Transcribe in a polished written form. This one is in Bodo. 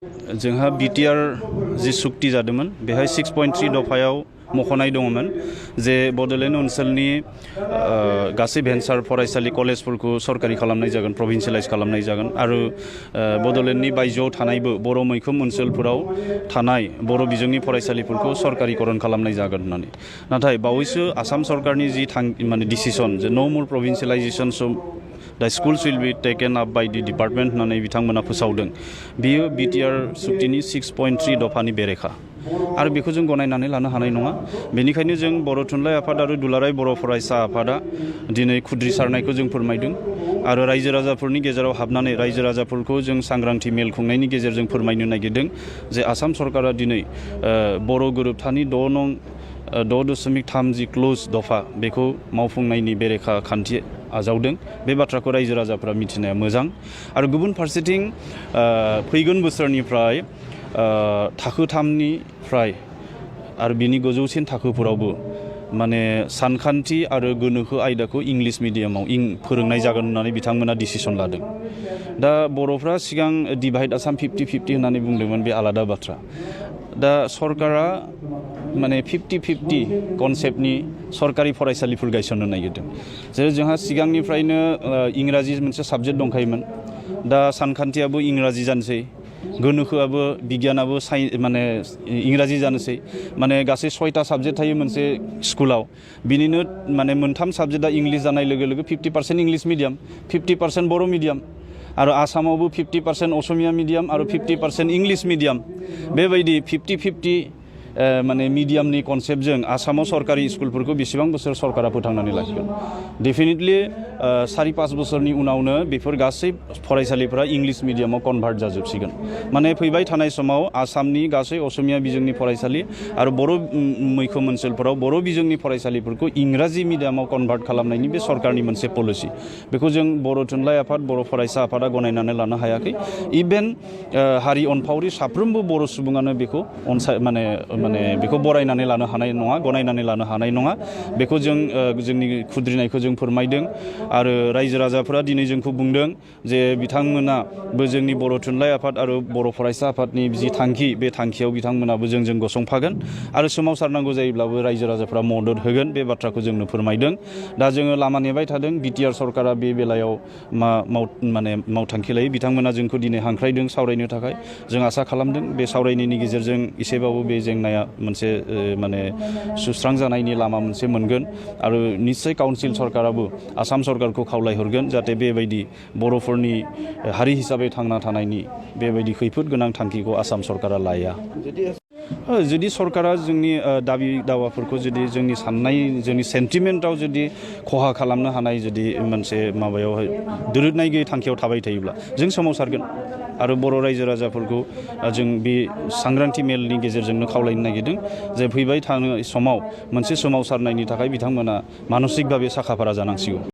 जोंहा बिटिआर जि सुक्ति जादोंमोन बेहाय 6.3 दफायाव मख'नाय दङमोन जे बड'लेण्ड ओनसोलनि गासै भेन्सार फरायसालि कलेजफोरखौ सरकारि खालामनाय जागोन, प्रभिन्सियेलाइज खालामनाय जागोन आरो बड'लेण्डनि बायजोआव थानायबो बर' मैखोम ओनसोलफोराव थानाय बर' बिजोंनि फरायसालिफोरखौ सरकारिकरन खालामनाय जागोन होननानै। नाथाय बावैसो आसाम सरकारनि जि डिसिसन जे नो more provincialisation the schools will be taken up by the department होननानै बिथांमोना फोसावदों। बियो बिटिआर सुक्तिनि 6.3 दफानि बेरेखा आरो बेखौ जों गनायनानै लानो हानाय नङा। बेनिखायनो जों बर' थुनलाइ आफाद आरो दुलाराय बर' फरायसा आफादा दिनै खुद्रिसारनायखौ जों फोरमायदों आरो रायजो राजाफोरनि गेजेराव हाबनानै रायजो राजाफोरखौ जों सांग्रांथि मेल खुंनायनि गेजेरजों फोरमायनो नागिरदों जे आसाम सरकारा दिनै बर' गोरोबथानि 6.3 क्ल'ज दफा बेखौ मावफुंनायनि बेरेखा खान्थि आजावदों। बे बाथ्राखौ रायजो राजाफ्रा मिथिनाया मोजां आरो गुबुन फारसेथिं फैगोन बोसोरनिफ्राय थाखो 3निफ्राय आरो बिनि गोजौसिन थाखोफोरावबो माने सानखान्थि आरो गोनोखो आयदाखौ इंलिश मिडियामाव फोरोंनाय जागोन होननानै बिथांमोना डिसिसन लादों। दा बर'फ्रा सिगां डिभाइड आसाम 50-50 होननानै बुंदोंमोन, बे आलादा बाथ्रा। दा सरकारा माने 50-50 कनसेप्टनि सरकारि फरायसालिफोर गायसननो नागिरदों। जेरै जोंहा सिगांनिफ्रायनो इंराजि मोनसे साबजेक्ट दंखायोमोन, दा सानखान्थियाबो इंराजि जानोसै, गोनोखोआबो बिगियानाबो माने इंराजि जानोसै, माने गासै 6टा साबजेक्ट थायो मोनसे स्कुलाव। बिनिनो माने मोनथाम साबजेक्टआ इंलिश जानाय लोगो लोगो 50% इंलिश मिडियाम, 50% बर' मिडियाम आरो आसामावबो 50% असमिया मिडियाम आरो 50% इंलिश मिडियाम। बेबायदि 50-50 माने मिडियामनि कनसेप्टजों आसामाव सरकारि स्कुलफोरखौ बेसेबां बोसोर सरकारा फोथांनानै लाखिगोन। डेफिनेटलि 4-5 बोसोरनि उनावनो बेफोर गासै फरायसालिफोरा इंलिश मिडियामाव कनभार्ट जाजोबसिगोन। माने फैबाय थानाय समाव आसामनि गासै असमिया बिजोंनि फरायसालि आरो बर' मैखोम ओनसोलफोराव बर' बिजोंनि फरायसालिफोरखौ इंराजि मिडियामाव कनभार्ट खालामनायनि बे सरकारनि मोनसे पलिसि। बेखौ जों बर' थुनलाइ आफाद, बर' फरायसा आफादा गनायनानै लानो हायाखै। इभेन हारि अनफावरि साफ्रोमबो बर' सुबुङानो बेखौ माने बेखौ बरायनानै लानो हानाय नङा, गनायनानै लानो हानाय नङा। बेखौ जों जोंनि खुद्रिनायखौ जों फोरमायदों आरो रायजो राजाफोरा दिनै जोंखौ बुंदों जे बिथांमोनाबो जोंनि बर' थुनलाइ आफाद आरो बर' फरायसा आफादनि जि थांखि, बे थांखियाव बिथांमोनाबो जोंजों गसंफागोन आरो सोमावसारनांगौ जायोब्लाबो रायजो राजाफ्रा मदद होगोन। बे बाथ्राखौ जोंनो फोरमायदों। दा जोङो लामा नेबाय थादों बिटिआर सरकारा बे बेलायाव मावथांखि लायो। बिथांमोना जोंखौ दिनै हांख्रायदों सावरायनो थाखाय। जों आसा खालामदों बे सावरायनायनि गेजेरजों एसेबाबो बे जेंनाया मोनसे माने सुस्रां जानायनि लामा मोनसे मोनगोन आरो निश्चय काउन्सिल सरकाराबो आसाम सरकारखौ खावलायहरगोन जाहाथे बेबायदि बर'फोरनि हारि हिसाबै थांना थानायनि बेबायदि खैफोद गोनां थांखिखौ आसाम सरकारा लाया। जुदि सरकारा जोंनि दाबि दावाफोरखौ जुदि जोंनि साननाय, जोंनि सेन्टिमेन्टआव जुदि खहा खालामनो हानाय जुदि मोनसे माबायावहाय दोरोदनाय गैयै थांखियाव थाबाय थायोब्ला जों सोमावसारगोन आरो बर' रायजो राजाफोरखौ जों बे सांग्रांथि मेलनि गेजेरजोंनो खावलायनो नागिरदों जे फैबाय थानाय समाव मोनसे सोमावसारनायनि थाखाय बिथांमोना मानसिकभाबे साखाफारा जानांसिगौ।